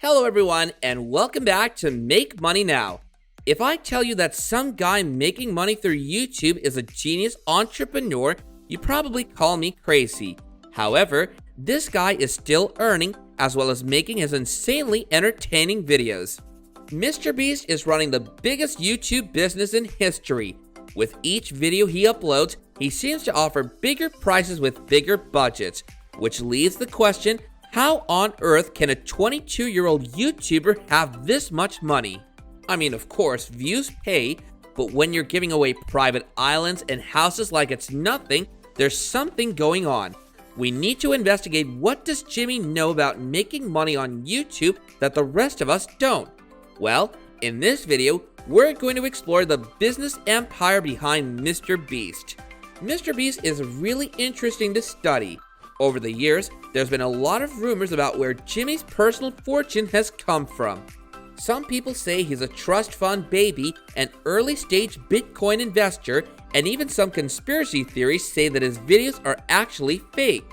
Hello everyone and welcome back to Make Money Now. If I tell you that some guy making money through YouTube is a genius entrepreneur, you probably call me crazy. However, this guy is still earning as well as making his insanely entertaining videos. MrBeast is running the biggest YouTube business in history. With each video he uploads, he seems to offer bigger prices with bigger budgets, which leaves the question, how on earth can a 22-year-old YouTuber have this much money? I mean, of course, views pay, but when you're giving away private islands and houses like it's nothing, there's something going on. We need to investigate what does Jimmy know about making money on YouTube that the rest of us don't. Well, in this video, we're going to explore the business empire behind MrBeast. MrBeast is really interesting to study. Over the years, there's been a lot of rumors about where Jimmy's personal fortune has come from. Some people say he's a trust fund baby, an early-stage Bitcoin investor, and even some conspiracy theories say that his videos are actually fake.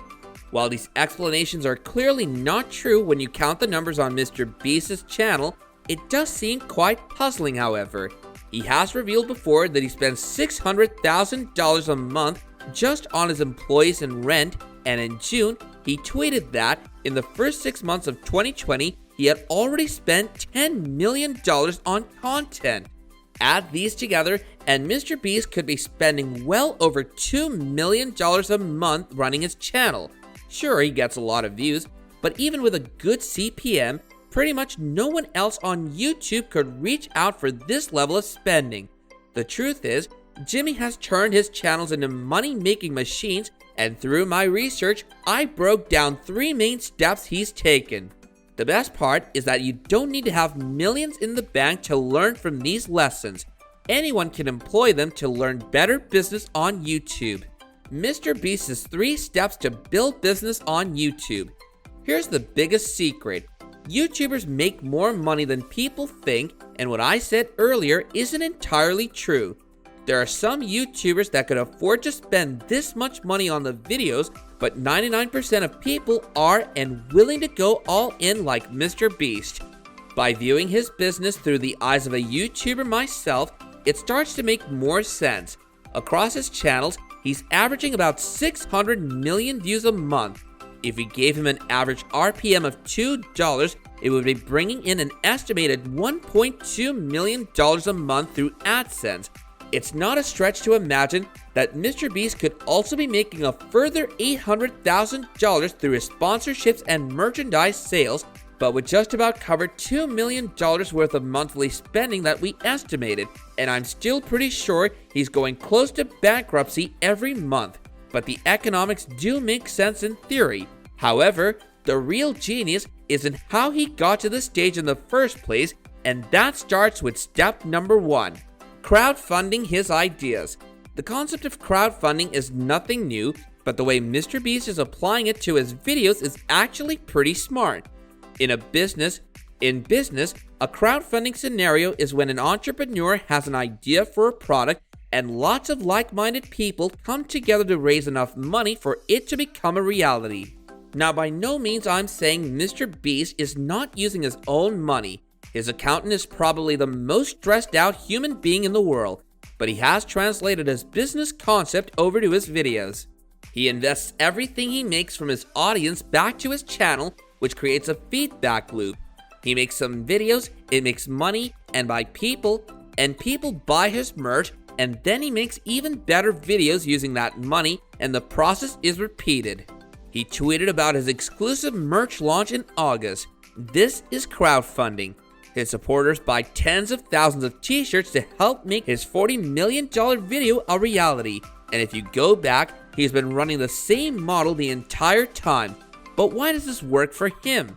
While these explanations are clearly not true when you count the numbers on MrBeast's channel, it does seem quite puzzling, however. He has revealed before that he spends $600,000 a month just on his employees and rent, and in June, he tweeted that in the first 6 months of 2020, he had already spent $10 million on content. Add these together, and MrBeast could be spending well over $2 million a month running his channel. Sure, he gets a lot of views, but even with a good CPM, pretty much no one else on YouTube could reach out for this level of spending. The truth is, Jimmy has turned his channels into money-making machines, and through my research, I broke down 3 main steps he's taken. The best part is that you don't need to have millions in the bank to learn from these lessons. Anyone can employ them to learn better business on YouTube. MrBeast's 3 steps to build business on YouTube. Here's the biggest secret. YouTubers make more money than people think, and what I said earlier isn't entirely true. There are some YouTubers that could afford to spend this much money on the videos, but 99% of people are and willing to go all in like MrBeast. By viewing his business through the eyes of a YouTuber myself, it starts to make more sense. Across his channels, he's averaging about 600 million views a month. If we gave him an average RPM of $2, it would be bringing in an estimated $1.2 million a month through AdSense. It's not a stretch to imagine that MrBeast could also be making a further $800,000 through his sponsorships and merchandise sales, but would just about cover $2 million worth of monthly spending that we estimated, and I'm still pretty sure he's going close to bankruptcy every month. But the economics do make sense in theory. However, the real genius is in how he got to the stage in the first place, and that starts with step number 1. Crowdfunding his ideas. The concept of crowdfunding is nothing new, but the way MrBeast is applying it to his videos is actually pretty smart. In business, a crowdfunding scenario is when an entrepreneur has an idea for a product and lots of like-minded people come together to raise enough money for it to become a reality. Now, by no means I'm saying MrBeast is not using his own money. His accountant is probably the most stressed out human being in the world, but he has translated his business concept over to his videos. He invests everything he makes from his audience back to his channel, which creates a feedback loop. He makes some videos, it makes money, and people buy his merch, and then he makes even better videos using that money, and the process is repeated. He tweeted about his exclusive merch launch in August. This is crowdfunding. His supporters buy tens of thousands of t-shirts to help make his $40 million video a reality. And if you go back, he's been running the same model the entire time. But why does this work for him?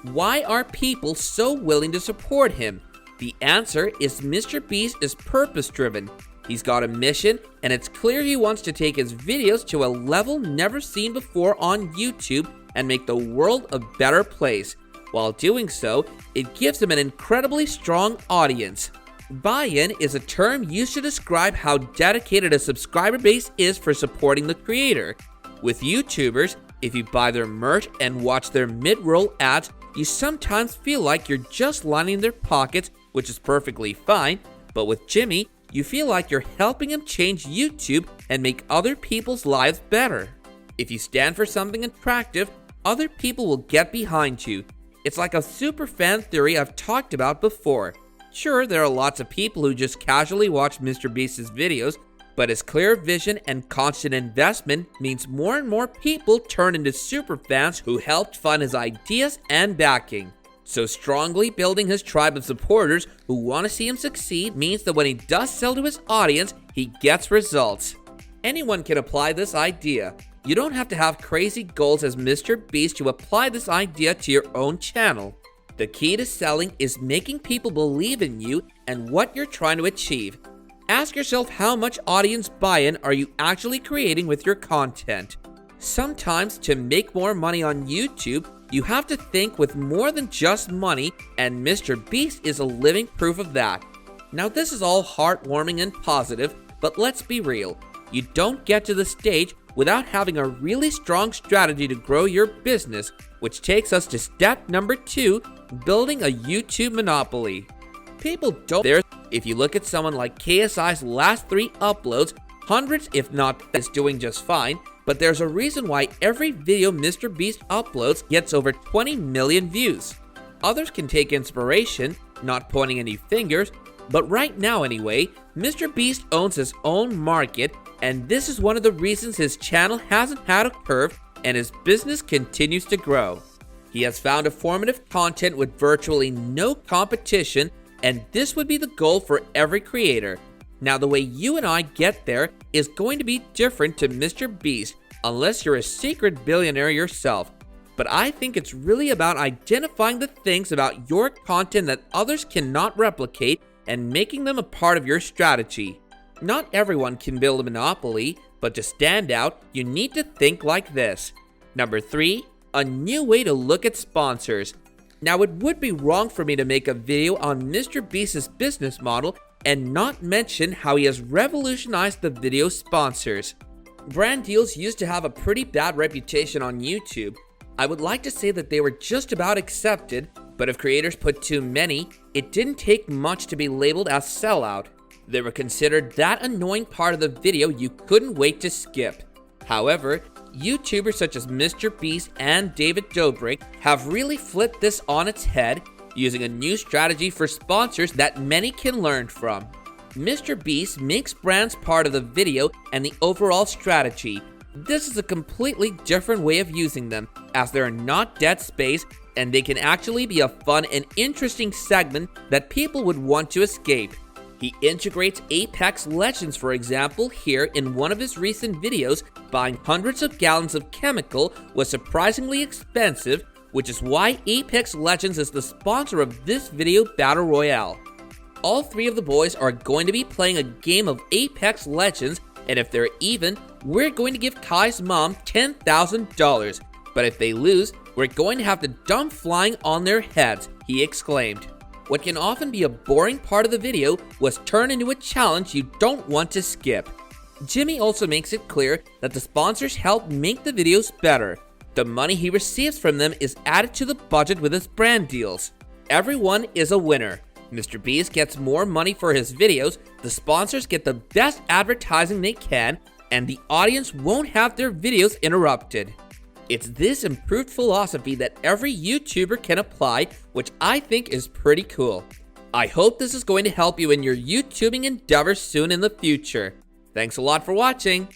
Why are people so willing to support him? The answer is MrBeast is purpose-driven. He's got a mission, and it's clear he wants to take his videos to a level never seen before on YouTube and make the world a better place. While doing so, it gives him an incredibly strong audience. Buy-in is a term used to describe how dedicated a subscriber base is for supporting the creator. With YouTubers, if you buy their merch and watch their mid-roll ads, you sometimes feel like you're just lining their pockets, which is perfectly fine, but with Jimmy, you feel like you're helping him change YouTube and make other people's lives better. If you stand for something attractive, other people will get behind you. It's like a superfan theory I've talked about before. Sure, there are lots of people who just casually watch MrBeast's videos, but his clear vision and constant investment means more and more people turn into superfans who helped fund his ideas and backing. So strongly building his tribe of supporters who want to see him succeed means that when he does sell to his audience, he gets results. Anyone can apply this idea. You don't have to have crazy goals as MrBeast to apply this idea to your own channel. The key to selling is making people believe in you and what you're trying to achieve. Ask yourself, how much audience buy-in are you actually creating with your content? Sometimes to make more money on YouTube, you have to think with more than just money, and MrBeast is a living proof of that. Now this is all heartwarming and positive, but let's be real. You don't get to the stage without having a really strong strategy to grow your business, which takes us to step number 2, building a YouTube monopoly. People don't there. If you look at someone like KSI's last 3 uploads, hundreds if not is doing just fine, but there's a reason why every video MrBeast uploads gets over 20 million views. Others can take inspiration, not pointing any fingers, but right now anyway, MrBeast owns his own market, and this is one of the reasons his channel hasn't had a curve and his business continues to grow. He has found informative content with virtually no competition, and this would be the goal for every creator. Now the way you and I get there is going to be different to MrBeast unless you're a secret billionaire yourself. But I think it's really about identifying the things about your content that others cannot replicate and making them a part of your strategy. Not everyone can build a monopoly, but to stand out, you need to think like this. Number 3, a new way to look at sponsors. Now it would be wrong for me to make a video on MrBeast's business model and not mention how he has revolutionized the video sponsors. Brand deals used to have a pretty bad reputation on YouTube. I would like to say that they were just about accepted, but if creators put too many, it didn't take much to be labeled as sellout. They were considered that annoying part of the video you couldn't wait to skip. However, YouTubers such as MrBeast and David Dobrik have really flipped this on its head, using a new strategy for sponsors that many can learn from. MrBeast makes brands part of the video and the overall strategy. This is a completely different way of using them, as they are not dead space and they can actually be a fun and interesting segment that people would want to escape. He integrates Apex Legends, for example. Here in one of his recent videos, buying hundreds of gallons of chemical was surprisingly expensive, which is why Apex Legends is the sponsor of this video battle royale. All 3 of the boys are going to be playing a game of Apex Legends, and if they're even, we're going to give Kai's mom $10,000. But if they lose, we're going to have to dump flying on their heads, he exclaimed. What can often be a boring part of the video was turned into a challenge you don't want to skip. Jimmy also makes it clear that the sponsors help make the videos better. The money he receives from them is added to the budget with his brand deals. Everyone is a winner. MrBeast gets more money for his videos, the sponsors get the best advertising they can, and the audience won't have their videos interrupted. It's this improved philosophy that every YouTuber can apply, which I think is pretty cool. I hope this is going to help you in your YouTubing endeavors soon in the future. Thanks a lot for watching.